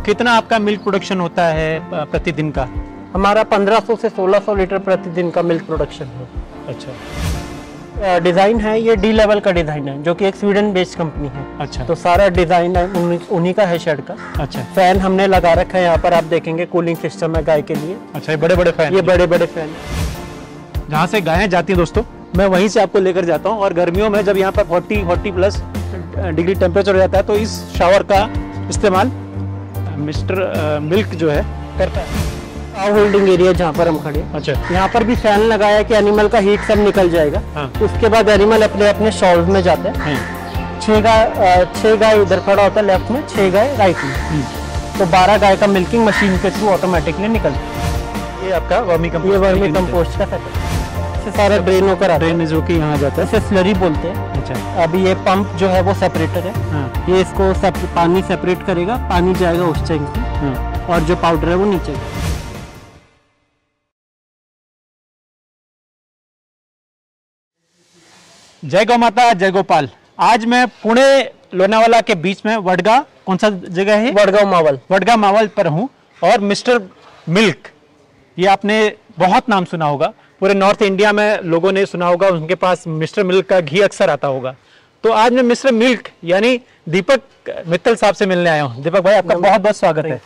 कितना आपका milk production होता है प्रतिदिन का? हमारा 1500 से 1600 लीटर प्रतिदिन का मिल्क प्रोडक्शन है। अच्छा। डिज़ाइन है ये डी लेवल का डिज़ाइन है, जो कि एक स्वीडन बेस्ड कंपनी है। अच्छा। तो सारा डिज़ाइन है उन्हीं का है शेड का। अच्छा। फैन हमने लगा रखा है यहाँ पर, आप देखेंगे कूलिंग सिस्टम है गाय के लिए। अच्छा, ये बड़े बड़े फैन? ये बड़े बड़े फैन। जहाँ से गायें जाती हैं दोस्तों, मैं वहीं से आपको लेकर जाता हूँ। और गर्मियों में जब यहाँ पर 40 प्लस डिग्री टेम्परेचर हो जाता है तो इस शावर का इस्तेमाल मिस्टर मिल्क जो है करता है। होल्डिंग एरिया जहाँ पर हम खड़े हैं, अच्छा, यहाँ पर भी फैन लगाया कि एनिमल का हीट सब निकल जाएगा। हाँ। उसके बाद एनिमल अपने अपने शॉल्व में जाते हैं। 6 गाय इधर खड़ा होता है लेफ्ट में, 6 गाय राइट में। तो 12 गाय का मिल्किंग मशीन के थ्रू ऑटोमेटिकली निकलता है। ये आपका वर्मी कंपोस्ट का सेटअप। इससे सारा ड्रेन होकर आता है, ड्रेन जो कि यहाँ जाता है, इसे स्लरी बोलते हैं। अच्छा। अभी ये पंप जो है वो सेपरेटर है। हाँ। ये इसको पानी सेपरेट करेगा, पानी जाएगा उस टैंक में। हाँ। और जो पाउडर है वो नीचे। जय गौ माता, जय गोपाल। आज मैं पुणे लोनावाला के बीच में वडगा, कौन सा जगह है? वडगा मावल पर हूँ। और मिस्टर मिल्क, ये आपने बहुत नाम सुना होगा, पूरे नॉर्थ इंडिया में लोगों ने सुना होगा, उनके पास मिस्टर मिल्क का घी अक्सर आता होगा। तो आज मैं मिस्टर मिल्क यानी दीपक मित्तल साहब से मिलने आया हूँ। दीपक भाई, आपका बहुत बहुत स्वागत है।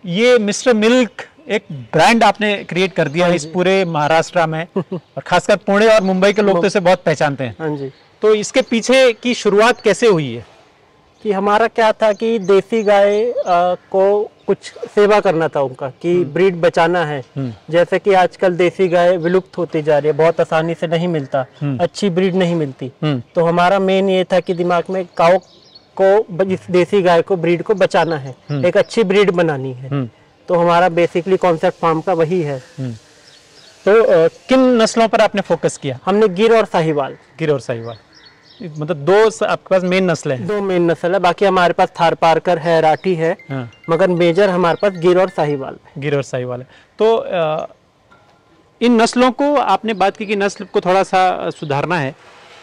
ये मिस्टर मिल्क एक ब्रांड आपने क्रिएट कर दिया है इस पूरे महाराष्ट्र में, और खासकर पुणे और मुंबई के लोग तो इसे बहुत पहचानते हैं। हाँ जी। तो इसके पीछे की शुरुआत कैसे हुई है? कि हमारा क्या था कि देसी गाय को कुछ सेवा करना था उनका, कि ब्रीड बचाना है। जैसे कि आजकल देसी गाय विलुप्त होती जा रही है, बहुत आसानी से नहीं मिलता, अच्छी ब्रीड नहीं मिलती। तो हमारा मेन ये था कि दिमाग में काऊ को, इस देसी गाय को, ब्रीड को बचाना है, एक अच्छी ब्रीड बनानी है। तो हमारा बेसिकली कॉन्सेप्ट फार्म का वही है। तो किन नस्लों पर आपने फोकस किया? हमने गिर और साहिवाल। गिर और साहिवाल, मतलब दो आपके पास मेन नस्लें हैं? 2 मेन नस्ल है, बाकी हमारे पास थारपारकर है, राठी है। हाँ। मगर मेजर हमारे पास गिर और साहिवाल है। गिर और साहिवाल है। तो इन नस्लों को आपने बात की कि नस्ल को थोड़ा सा सुधारना है,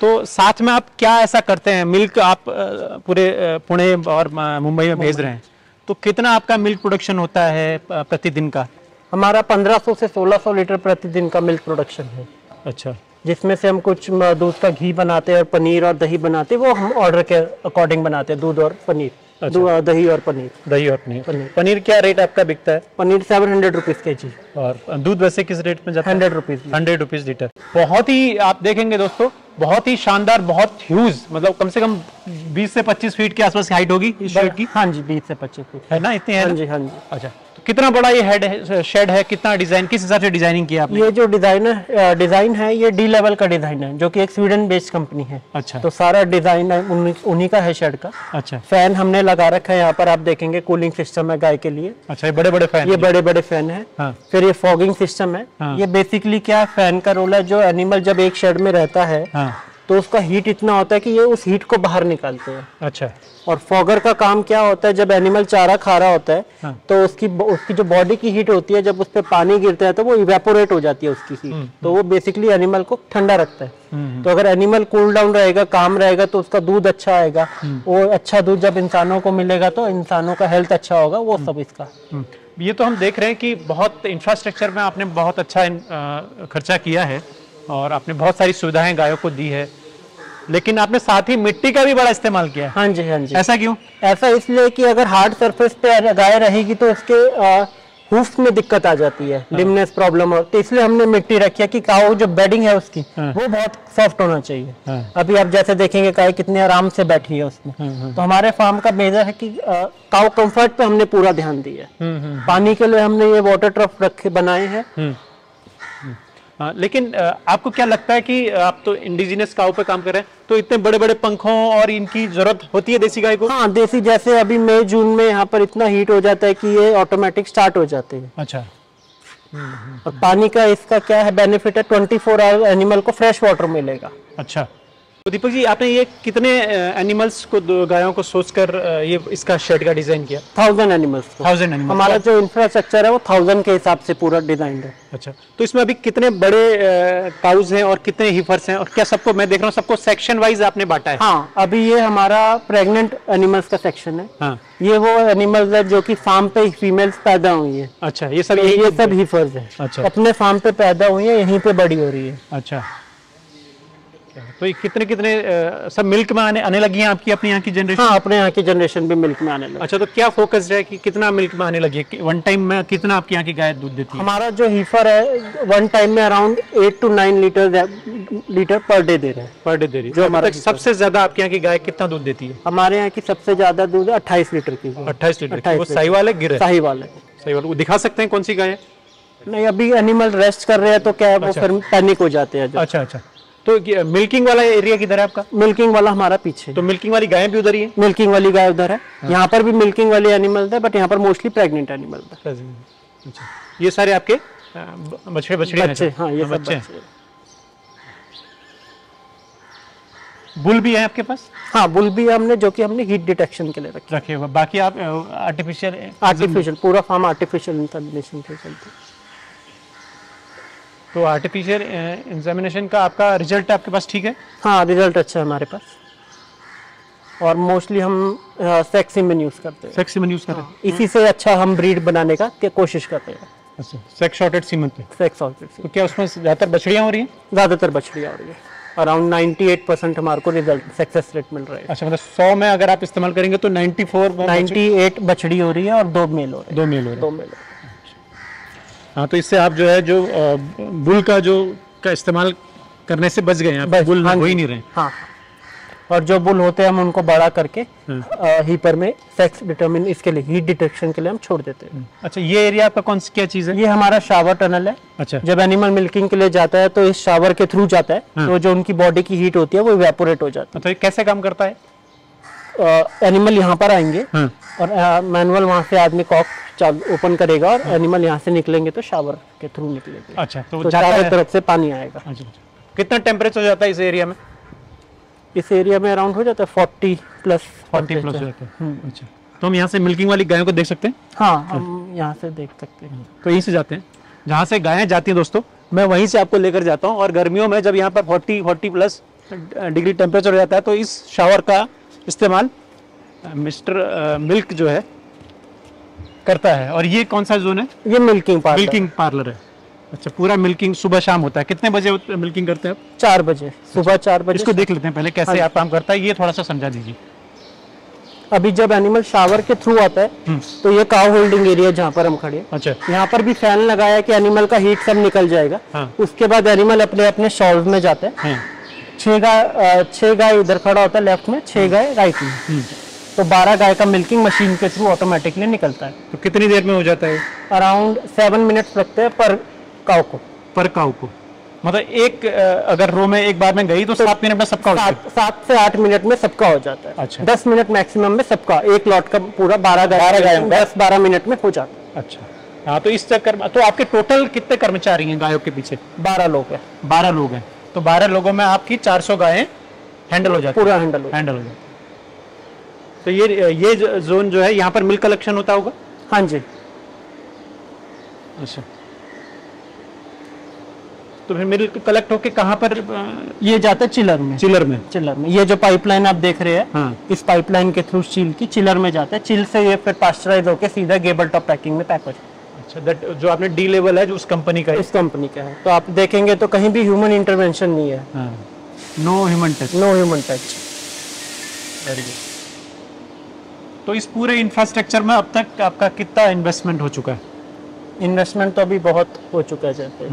तो साथ में आप क्या ऐसा करते हैं? मिल्क आप पूरे पुणे और मुंबई में भेज रहे हैं, तो कितना आपका मिल्क प्रोडक्शन होता है प्रतिदिन का? हमारा 1500 से 1600 लीटर प्रतिदिन का मिल्क प्रोडक्शन है। अच्छा। जिसमें से हम कुछ दूध का घी बनाते हैं और पनीर और दही बनाते हैं, वो हम ऑर्डर के अकॉर्डिंग बनाते हैं। दूध और पनीर। अच्छा। दही और पनीर। दही और पनीर। पनीर क्या रेट आपका बिकता है? Paneer 700 rupees kg। और दूध वैसे किस रेट में जाता है? 100 रुपीज़। 100 rupees litre. बहुत ही, आप देखेंगे दोस्तों, बहुत ही शानदार, बहुत ह्यूज, मतलब कम से कम 20 से 25 फीट के आसपास हाइट होगी इस शेड की। हाँ जी, 20 से 25 फीट है ना, इतनी है? हाँ जी, हाँ जी। अच्छा, तो कितना बड़ा ये शेड है? कितना डिजाइन, किस हिसाब से डिजाइनिंग किया आपने? ये जो डिजाइन है ये डी लेवल का डिजाइन है, जो कि एक स्वीडन बेस्ड कंपनी है। अच्छा। तो सारा डिजाइन है उन्हीं का है शेड का। अच्छा। फैन हमने लगा रखा है यहाँ पर, आप देखेंगे कूलिंग सिस्टम है गाय के लिए। अच्छा, ये बड़े बड़े फैन? ये बड़े बड़े फैन है। हाँ। फिर ये फॉगिंग सिस्टम है। हाँ। ये बेसिकली क्या है, फैन का रोल है। जो एनिमल जब एक शेड में रहता है, हाँ, तो उसका हीट इतना होता है कि ये उस हीट को बाहर निकालते हैं। अच्छा। और फॉगर का काम क्या होता है, जब एनिमल चारा खा रहा होता है, हाँ। तो उसकी जो बॉडी की हीट होती है, जब उस पर पानी गिरता है तो वो इवेपोरेट हो जाती है उसकी हीट। तो वो बेसिकली एनिमल को ठंडा रखता है। तो अगर एनिमल कूल डाउन रहेगा, काम रहेगा, तो उसका दूध अच्छा आएगा। वो अच्छा दूध जब इंसानों को मिलेगा तो इंसानों का हेल्थ अच्छा होगा, वो सब इसका। ये तो हम देख रहे हैं कि बहुत इंफ्रास्ट्रक्चर में आपने बहुत अच्छा खर्चा किया है और आपने बहुत सारी सुविधाएं गायों को दी है, लेकिन आपने साथ ही मिट्टी का भी बड़ा इस्तेमाल किया है। हाँ जी, हाँ जी। ऐसा क्यों? ऐसा इसलिए कि अगर हार्ड सरफेस पे गाय रहेगी तो उसके हूफ में दिक्कत आ जाती है, लिमनेस प्रॉब्लम। और तो इसलिए हमने मिट्टी रखी है कि काऊ जो बेडिंग है उसकी, वो बहुत सॉफ्ट होना चाहिए। अभी आप जैसे देखेंगे गाय कितने आराम से बैठी है उसमें। तो हमारे फार्म का मेजर है कि काऊ कंफर्ट पे हमने पूरा ध्यान दिया है। पानी के लिए हमने ये वाटर ट्रफ बनाए हैं। लेकिन आपको क्या लगता है कि आप तो इंडिजिनस काऊ पे काम कर रहे हैं, तो इतने बड़े बड़े पंखों और इनकी जरूरत होती है देसी गाय को? हाँ, देसी जैसे अभी मई जून में यहाँ पर इतना हीट हो जाता है कि ये ऑटोमेटिक स्टार्ट हो जाते हैं। अच्छा। और पानी का इसका क्या है बेनिफिट है, 24 आवर एनिमल को फ्रेश वाटर मिलेगा। अच्छा। तो दीपक जी, आपने ये कितने एनिमल्स को, गायों को सोचकर ये इसका शेड का डिजाइन किया? 1000 एनिमल्स। 1000 एनिमल्स। हमारा जो इंफ्रास्ट्रक्चर है वो 1000 के हिसाब से पूरा डिजाइन है। अच्छा, तो इसमें अभी कितने बड़े काउज हैं और कितने हीफर्स हैं, और क्या सबको, मैं देख रहा हूँ सबको सेक्शन वाइज आपने बांटा है? हाँ, अभी ये हमारा प्रेग्नेंट एनिमल्स का सेक्शन है। हाँ। ये वो एनिमल्स है जो कि फार्म पे फीमेल्स पैदा हुई है। अच्छा, ये सब हीफर्स है। अच्छा, अपने फार्म पे पैदा हुई है, यहीं पे बड़ी हो रही है। अच्छा, तो ये कितने कितने सब मिल्क में आने लगी हैं आपकी अपने यहाँ की जनरेशन? हाँ, अपने यहाँ की जनरेशन भी मिल्क में आने लगी। अच्छा, तो क्या फोकस है कि कितना मिल्क में आने लगी है? वन टाइम में कितना आपकी यहाँ की गाय दूध देती है? हमारा जो हीफर है वन टाइम में around 8 to 9 litre per day they रहे हैं। पर डे दे रही है। जो हमारा सबसे ज्यादा आपके यहाँ की गाय कितना दूध देती है? हमारे यहाँ की सबसे ज्यादा दूध 28 लीटर की। 28 लीटर। वो साहिवाल है, गिर है? साहिवाल है। साहिवाल। वो दिखा सकते हैं कौन सी गाय है? नहीं, अभी एनिमल रेस्ट कर रहे हैं तो क्या है, वो फिर पैनिक हो जाते हैं। अच्छा अच्छा, तो मिल्किंग वाला एरिया किधर है आपका? मिल्किंग वाला हमारा पीछे। तो मिल्किंग वाली गायें भी उधर ही है? मिल्किंग वाली गाय उधर है। यहाँ पर भी मिल्किंग वाली एनिमल है, बट यहाँ पर मोस्टली प्रेग्नेंट एनिमल है। अच्छा, ये सारे आपके बछड़े बच्चे? हाँ, ये सब बच्चे। बुल भी है आपके पास? हाँ, बुल भी है हमने, जो कि हमने हीट डिटेक्शन के लिए रखे हुए। बाकी आप आर्टिफिशियल पूरा फार्म आर्टिफिशियल इंसेमिनेशन पे चलता है। तो आर्टिफिशियल इंसेमिनेशन का आपका रिजल्ट आपके पास ठीक है? हाँ, रिजल्ट अच्छा है हमारे पास, और मोस्टली हम सेक्स सीमेन यूज करते हैं। सेक्स सीमेन यूज करते हैं? इसी से अच्छा हम ब्रीड बनाने का कोशिश करते हैं। अच्छा, सेक्स शॉर्टेड सीमेन पे? Sex shorted. तो क्या उसमें ज्यादातर बछड़ियां हो रही हैं? ज्यादातर बछड़ियां हो रही है। अराउंड 98% हमारे को रिजल्ट सक्सेस रेट मिल रहा है। अच्छा, मतलब 100 में अगर आप इस्तेमाल करेंगे तो 98 बछड़ी हो रही है और 2 मेल हो रहे हैं। 2 मेल हो रहे हैं। 2 मेल। हाँ, तो इससे आप जो है जो बुल का इस्तेमाल करने से बच गए हैं आप, बुल हो ही नहीं रहे। हाँ, और जो बुल होते हैं हम उनको बड़ा करके हीपर में सेक्स डिटरमिन, इसके लिए हीट डिटेक्शन के लिए हम छोड़ देते हैं। अच्छा, ये एरिया आपका कौन सी क्या चीज है? ये हमारा शावर टनल है। अच्छा, जब एनिमल मिल्किंग के लिए जाता है तो इस शावर के थ्रू जाता है। तो जो उनकी बॉडी की हीट होती है वो इवेपोरेट हो जाती है। तो ये कैसे काम करता है? एनिमल यहाँ पर आएंगे और मैनुअल वहाँ से आदमी कॉक ओपन करेगा और एनिमल यहाँ से निकलेंगे तो शावर के थ्रू निकलेंगे। अच्छा, तो चारों तरफ से पानी आएगा। अच्छा, कितना टेम्परेचर हो जाता है इस एरिया में? इस एरिया में अराउंड हो जाता है 40 प्लस हो जाता है। अच्छा, तो हम यहाँ से मिल्किंग वाली गायों को देख सकते हैं? हाँ, हम यहाँ से देख सकते हैं। तो यहीं से जाते हैं जहाँ से गायें जाती हैं दोस्तों, मैं वहीं से आपको लेकर जाता हूँ। और गर्मियों में जब यहाँ पर 40 प्लस डिग्री टेम्परेचर हो जाता है तो इस शावर का इस्तेमाल मिस्टर मिल्क जो है करता है। और ये कौन सा जोन है? ये मिल्किंग पार्लर है। अच्छा, पूरा मिल्किंग सुबह शाम होता है। कितने बजे मिल्किंग करते हैं आप? 4 बजे, सुबह 4 बजे। इसको देख लेते हैं पहले कैसे आप काम करता है, ये थोड़ा सा समझा दीजिए। अभी जब एनिमल शावर के थ्रू आता है तो ये काउ होल्डिंग एरिया जहाँ पर हम खड़े हैं। अच्छा, यहाँ पर भी फैन लगाया है कि एनिमल का हीट सब निकल जाएगा। हाँ। उसके बाद एनिमल अपने अपने शॉल्व में जाते हैं। 6 गाय इधर खड़ा होता है लेफ्ट में, 6 गाय राइट में। तो 12 गाय का मिल्किंग मशीन के थ्रू ऑटोमेटिकली निकलता है। तो कितनी देर में हो जाता है? अराउंड 7 मिनट्स लगते हैं पर काउ को। मतलब एक अगर रो में एक बार में गई तो 7 मिनट में सबका हो जाता है? 7 से 8 मिनट में सबका हो जाता है। अच्छा, 10 मिनट मैक्सिमम में सबका, एक लॉट का पूरा 12 गाय 10-12 मिनट में हो जाता है। अच्छा, हाँ, तो इस चक्कर में तो आपके टोटल कितने कर्मचारी हैं गायों के पीछे? 12 लोग हैं। 12 लोग हैं। तो 12 लोगों में आपकी 400 गायें हैंडल हो जाती है? पूरा हैंडल हो जाता है। तो ये जोन जो है यहाँ पर मिल्क कलेक्शन होता होगा? हाँ जी। अच्छा, तो फिर मिल्क कलेक्ट होके कहाँ पर? ये जाता है चिलर में। ये जो पाइपलाइन आप देख रहे हैं, हाँ। इस पाइपलाइन के थ्रू चिल की चिलर में जाता है। चिल से ये फिर पास्चराइज होके सीधा गेबल टॉप पैकिंग में पैक हो जाता है। अच्छा, दैट जो आपने डी लेवल है जो उस कंपनी का है? इस कंपनी का है। तो आप देखेंगे तो कहीं भी ह्यूमन इंटरवेंशन नहीं है। No human touch. Very good. तो इस पूरे इंफ्रास्ट्रक्चर में अब तक आपका कितना इन्वेस्टमेंट हो चुका है? इन्वेस्टमेंट तो अभी बहुत हो चुका है। जैसे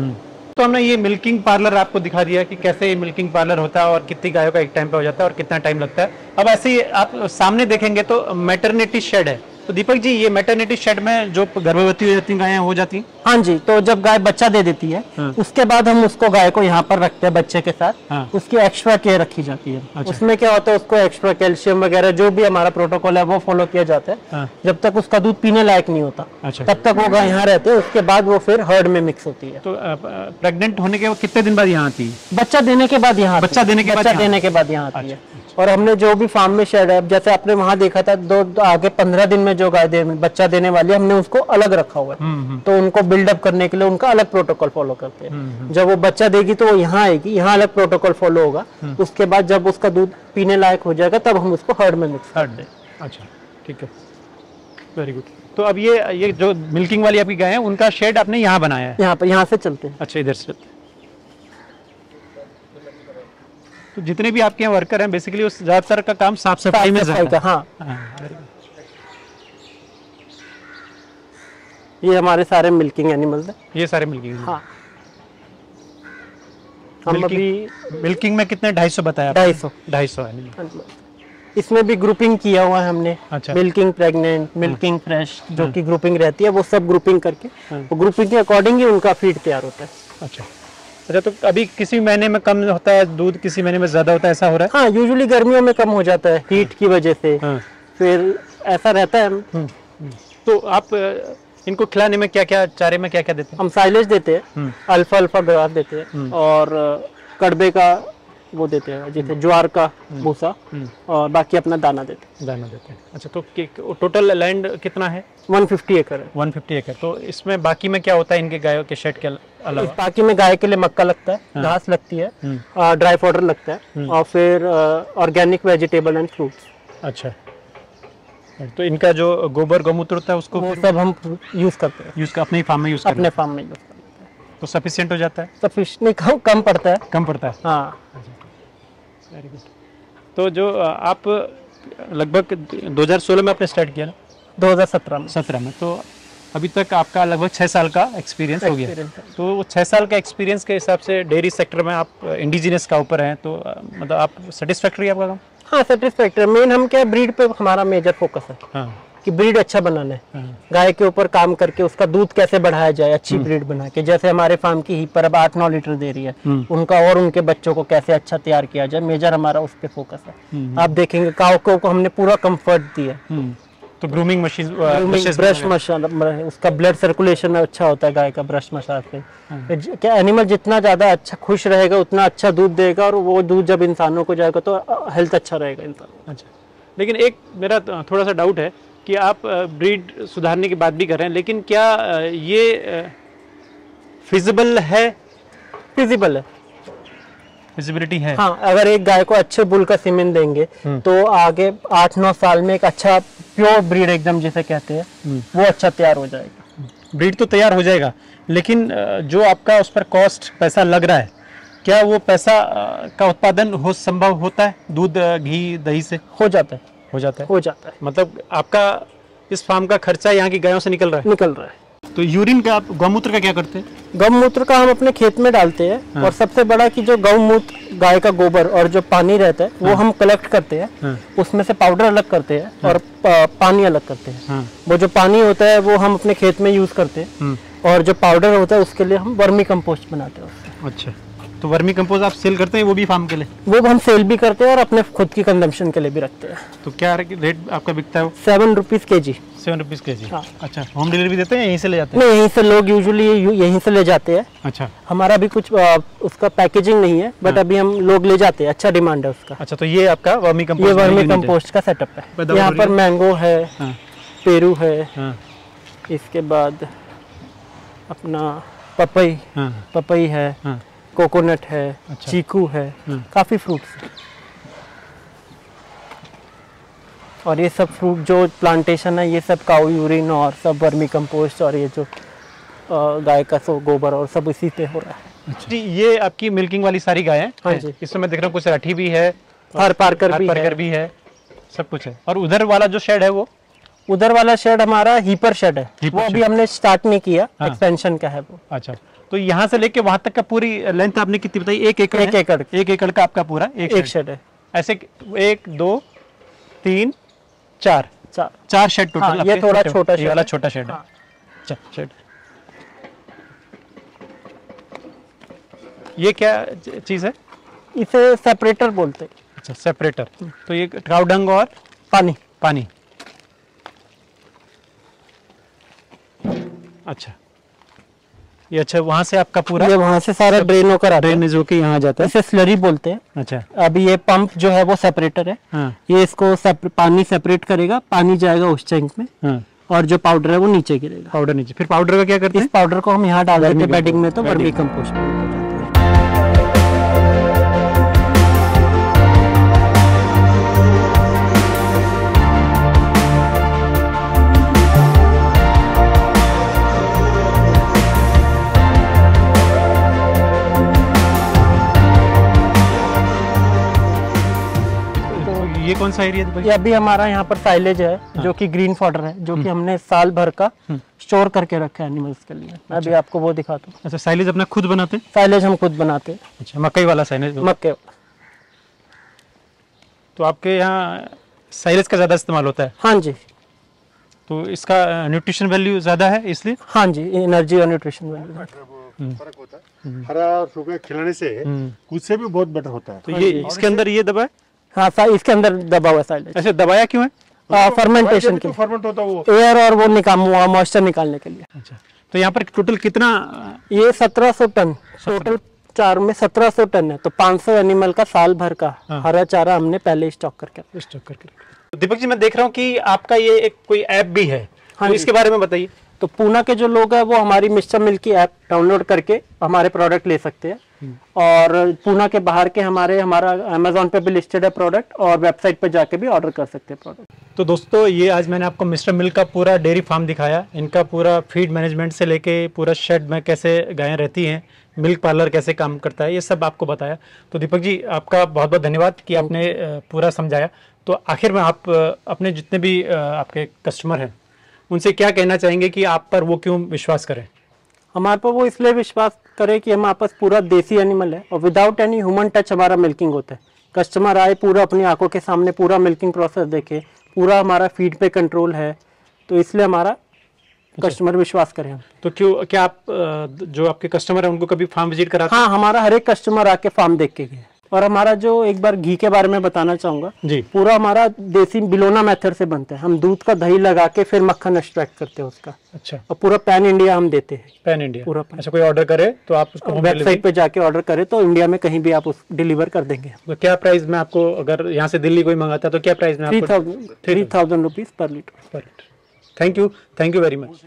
तो हमने ये मिल्किंग पार्लर आपको दिखा दिया कि कैसे ये मिल्किंग पार्लर होता है और कितनी गायों का एक टाइम पे हो जाता है और कितना टाइम लगता है। अब ऐसे ही आप सामने देखेंगे तो मैटरनिटी शेड है। तो दीपक जी, ये मैटरनिटी शेड में जो गर्भवती हो जाती हैं गायें हो जाती हैं? हाँ जी, तो जब गाय बच्चा दे देती है, उसके बाद हम उसको गाय को यहाँ पर रखते हैं बच्चे के साथ। उसकी एक्स्ट्रा केयर रखी जाती है। अच्छा। उसमें क्या होता है, उसको एक्स्ट्रा कैल्शियम वगैरह जो भी हमारा प्रोटोकॉल है वो फॉलो किया जाता है। जब तक उसका दूध पीने लायक नहीं होता, तब तक वो गाय यहाँ रहती है। उसके बाद वो फिर हर्ड में मिक्स होती है। तो प्रेग्नेंट होने के कितने दिन बाद यहाँ आती है? बच्चा देने के बाद यहाँ, बच्चा देने के बाद यहाँ आती है। और हमने जो भी फार्म में शेड है, जैसे आपने वहां देखा था, आगे 15 दिन में जो गाय बच्चा देने वाली, हमने उसको अलग रखा हुआ है। तो उनको बिल्डअप करने के लिए उनका अलग प्रोटोकॉल फॉलो करते हैं। जब वो बच्चा देगी तो वो यहाँ आएगी, यहाँ अलग प्रोटोकॉल फॉलो होगा। उसके बाद जब उसका दूध पीने लायक हो जाएगा, तब हम उसको हर्ड में मिक्स कर दें। अच्छा, ठीक है, वेरी गुड। तो अब ये जो मिल्किंग वाली आपकी गाय है, उनका शेड आपने यहाँ बनाया है? यहाँ पर, यहाँ से चलते हैं। अच्छा, इधर से चलते हैं। तो जितने भी आपके यहाँ वर्कर हैं, बेसिकली उस ज्यादातर का काम साफ सफाई में का। हाँ, ये हमारे सारे मिल्किंग एनिमल्स हैं। ये सारे मिल्किंग? हाँ। हम अभी मिल्किंग में कितने? 250 बताया? 250 एनिमल। इसमें भी ग्रुपिंग किया हुआ है हमने। अच्छा। मिल्किंग प्रेग्नेंट, मिल्किंग फ्रेश, जो की ग्रुपिंग रहती है, वो सब ग्रुपिंग करके, वो ग्रुपिंग के अकॉर्डिंग ही उनका फीड तैयार होता है। अच्छा, तो अभी किसी महीने में कम होता है दूध, किसी महीने में ज्यादा होता है, ऐसा हो रहा है? हाँ, यूजुअली गर्मियों में कम हो जाता है हीट की वजह से। फिर ऐसा रहता है। तो आप इनको खिलाने में क्या क्या, चारे में क्या क्या देते हैं? हम साइलेज देते हैं, अल्फा ग्रास देते हैं, और कड़बे का वो देते हैं, जैसे ज्वार का भूसा, और बाकी अपना दाना देते हैं। अच्छा, तो टोटल लैंड कितना है? 150 एकड़ है। 150 एकड़। तो इसमें बाकी में क्या होता है इनके गायों के शेड के अलावा? बाकी में गाय के लिए मक्का लगता है, घास लगती है, ड्राई पाउडर लगता है, और फिर ऑर्गेनिक वेजिटेबल एंड फ्रूट्स। अच्छा, तो इनका जो गोबर गौमूत्र होता है उसको वो सब हम यूज करते हैं, अपने फार्म में यूज अपने फार्म में यूज करते हैं। तो सफिशिएंट हो जाता है? सफिशिएंट कम पड़ता है। कम पड़ता है, हाँ। Very good. तो जो आप लगभग 2016 में आपने स्टार्ट किया ना? 2017 में। तो अभी तक आपका लगभग 6 साल का एक्सपीरियंस हो गया। तो 6 साल का एक्सपीरियंस के हिसाब से डेयरी सेक्टर में आप इंडिजिनस का ऊपर हैं, तो मतलब आप सेटिस्फैक्टरी आपका काम? हाँ, सेटिस्फैक्टरी। मेन हम क्या, ब्रीड पे हमारा मेजर फोकस है। हाँ। कि ब्रीड अच्छा बनाना है। गाय के ऊपर काम करके उसका दूध कैसे बढ़ाया जाए, अच्छी ब्रीड बना के। जैसे हमारे फार्म की हीपर अब 8-9 लीटर दे रही है, उनका और उनके बच्चों को कैसे अच्छा तैयार किया जाए, मेजर हमारा उस पे फोकस है। आप देखेंगे काऊ को हमने पूरा कंफर्ट दिया। तो ग्रूमिंग मशीन, ब्रश मसाज, उसका ब्लड सर्कुलेशन अच्छा होता है गाय का ब्रश मसाज से। क्या एनिमल जितना ज्यादा अच्छा खुश रहेगा उतना अच्छा दूध देगा, और वो दूध जब इंसानों को जाएगा तो हेल्थ अच्छा रहेगा इंसान। अच्छा, लेकिन एक मेरा थोड़ा सा डाउट है कि आप ब्रीड सुधारने की बात भी कर रहे हैं, लेकिन क्या ये फिजिबल है? फिजिबल है, फिजिबिलिटी है। हाँ, अगर एक गाय को अच्छे बुल का सीमेंट देंगे तो आगे 8-9 साल में एक अच्छा प्योर ब्रीड एकदम जिसे कहते हैं वो अच्छा तैयार हो जाएगा। ब्रीड तो तैयार हो जाएगा, लेकिन जो आपका उस पर कॉस्ट पैसा लग रहा है, क्या वो पैसा का उत्पादन संभव होता है दूध घी दही से? हो जाता है, हो जाता है, हो जाता है। मतलब आपका इस फार्म का खर्चा यहाँ की गायों से निकल रहा है? निकल रहा है। तो यूरिन का, आप गौमूत्र का क्या करते हैं? गौमूत्र का हम अपने खेत में डालते हैं। हाँ। और सबसे बड़ा कि जो गौमूत्र, गाय का गोबर और जो पानी रहता है वो हम कलेक्ट करते हैं। हाँ। उसमें से पाउडर अलग करते हैं। हाँ। और पानी अलग करते हैं। हाँ। वो जो पानी होता है वो हम अपने खेत में यूज करते हैं। और जो पाउडर होता है उसके लिए हम वर्मी कंपोस्ट बनाते हैं उससे। अच्छा, तो वर्मी कंपोस्ट आप सेल करते हैं वो भी फार्म के लिए? वो हम सेल भी करते हैं और अपने खुद की कंजम्पशन के लिए भी रखते हैं। तो क्या रेट आपका बिकता है? 7 रुपीज kg। 7 rupees kg। हाँ। अच्छा, होम डिलीवरी देते हैं, यहीं से ले जाते हैं? नहीं, यहीं से लोग यूजुअली यहीं से ले जाते हैं। अच्छा, हमारा भी कुछ उसका पैकेजिंग नहीं है, बट अभी हम लोग ले जाते हैं, अच्छा डिमांड है उसका। अच्छा, तो ये आपका वर्मी कंपोस्ट? ये वर्मी कंपोस्ट का सेटअप है। यहाँ पर मैंगो है, पेरू है, इसके बाद अपना पपई है, कोकोनट है, अच्छा। चीकू है, काफी फ्रूट्स है। और ये सब फ्रूट जो प्लांटेशन है ये सब काऊ यूरिन और सब वर्मी कंपोस्ट और ये जो गाय का गोबर और सब इसी पे हो रहा है। अच्छा। जी, ये आपकी मिल्किंग वाली सारी गाय हैं? हाँ जी। इस समय देख रहा हूँ कुछ राठी भी है, पारकर भी है, सब कुछ है। और उधर वाला जो शेड है वो? उधर वाला शेड हमारा हीपर शेड है, वो अभी हमने स्टार्ट नहीं किया। हाँ। एक्सपेंशन का है वो। अच्छा, तो यहाँ से लेके वहां तक का पूरी लेंथ आपने कितनी बताई? 1 एकड़? 1 एकड़ का आपका पूरा एक शेड है। ऐसे 1 2 3 4 4 शेड टोटल। हाँ, ये थोड़ा छोटा ये वाला छोटा शेड है। अच्छा शेड। ये क्या चीज है? इसे सेपरेटर बोलते हैं। अच्छा सेपरेटर। तो ये काऊ डंग और पानी। पानी। अच्छा ये अच्छा वहां से आपका पूरा, ये वहां से सारा ड्रेन होकर आता है, ड्रेनेज होके यहाँ जाता है। इसे स्लरी बोलते हैं। अच्छा अभी ये पंप जो है वो सेपरेटर है। हाँ ये इसको पानी सेपरेट करेगा, पानी जाएगा उस टैंक में हाँ। और जो पाउडर है वो नीचे गिरेगा। पाउडर नीचे, फिर पाउडर का क्या करते हैं? इस पाउडर को हम यहाँ डाल देते हैं बेडिंग में, तो वर्मी कंपोस्ट में हो जाता है। ये कौन सा एरिया है? ये अभी हमारा यहाँ पर साइलेज है, जो कि ग्रीन फॉडर है, जो कि हमने साल भर का स्टोर करके रखा है एनिमल्स के लिए। मैं अभी आपको वो दिखाता हूँ। अच्छा साइलेज अपना खुद बनाते हैं? साइलेज हम खुद बनाते हैं। अच्छा मकई वाला साइलेज? मक्के। तो आपके यहाँ साइलेज का ज़्यादा इस्तेमाल होता है? हाँ जी। तो इसका न्यूट्रिशन वैल्यू ज़्यादा है इसलिए? हाँ जी, एनर्जी और न्यूट्रिशन वैल्यू फर्क होता है। हरा और सूखा खिलाने से खुद से भी बहुत बेटर होता है। तो ये इसके अंदर ये दबा है? हाँ, इसके अंदर दबा हुआ साइलेज। अच्छा दबाया क्यों है? फर्मेंटेशन के, फर्मेंट होता है वो एयर और वो मॉइस्चर निकालने के लिए। अच्छा तो यहाँ पर टोटल कितना? ये 1700 टन टोटल, 4 में 1700 टन है। तो 500 एनिमल का साल भर का हरा चारा हमने पहले स्टॉक करके तो दीपक जी मैं देख रहा हूँ कि आपका ये एक कोई ऐप भी है। हाँ तो इसके बारे में बताइए। तो पूना के जो लोग हैं वो हमारी मिस्टर मिल्क की ऐप डाउनलोड करके हमारे प्रोडक्ट ले सकते हैं। और पूना के बाहर के हमारा अमेज़न पे भी लिस्टेड है प्रोडक्ट, और वेबसाइट पे जाके भी ऑर्डर कर सकते हैं प्रोडक्ट। तो दोस्तों ये आज मैंने आपको मिस्टर मिल्क का पूरा डेयरी फार्म दिखाया। इनका पूरा फीड मैनेजमेंट से लेके पूरा शेड में कैसे गायें रहती हैं, मिल्क पार्लर कैसे काम करता है, ये सब आपको बताया। तो दीपक जी आपका बहुत बहुत धन्यवाद कि आपने पूरा समझाया। तो आखिर में आप अपने जितने भी आपके कस्टमर हैं उनसे क्या कहना चाहेंगे कि आप पर वो क्यों विश्वास करें? हमारे पर वो इसलिए विश्वास करें कि हमारे पास पूरा देसी एनिमल है और विदाउट एनी ह्यूमन टच हमारा मिल्किंग होता है। कस्टमर आए, पूरा अपनी आंखों के सामने पूरा मिल्किंग प्रोसेस देखे, पूरा हमारा फीड पे कंट्रोल है, तो इसलिए हमारा कस्टमर विश्वास करें। तो क्या आप जो आपके कस्टमर है उनको कभी फार्म विजिट कराते? हाँ, हमारा हर एक कस्टमर आके फार्म देख के गए। और हमारा जो, एक बार घी के बारे में बताना चाहूंगा जी। पूरा हमारा देसी बिलोना मेथड से बनता है। हम दूध का दही लगा के फिर मक्खन एक्सट्रैक्ट करते हैं उसका। अच्छा। और पूरा पैन इंडिया हम देते हैं। पैन इंडिया पूरा। अच्छा कोई ऑर्डर करे तो आप उसको वेबसाइट पे जाके ऑर्डर करे तो इंडिया में कहीं भी आप उस डिलीवर कर देंगे। तो क्या प्राइस में आपको, अगर यहाँ से दिल्ली कोई मंगाता है तो क्या प्राइस में? 3000 rupees per litre. Thank you very much.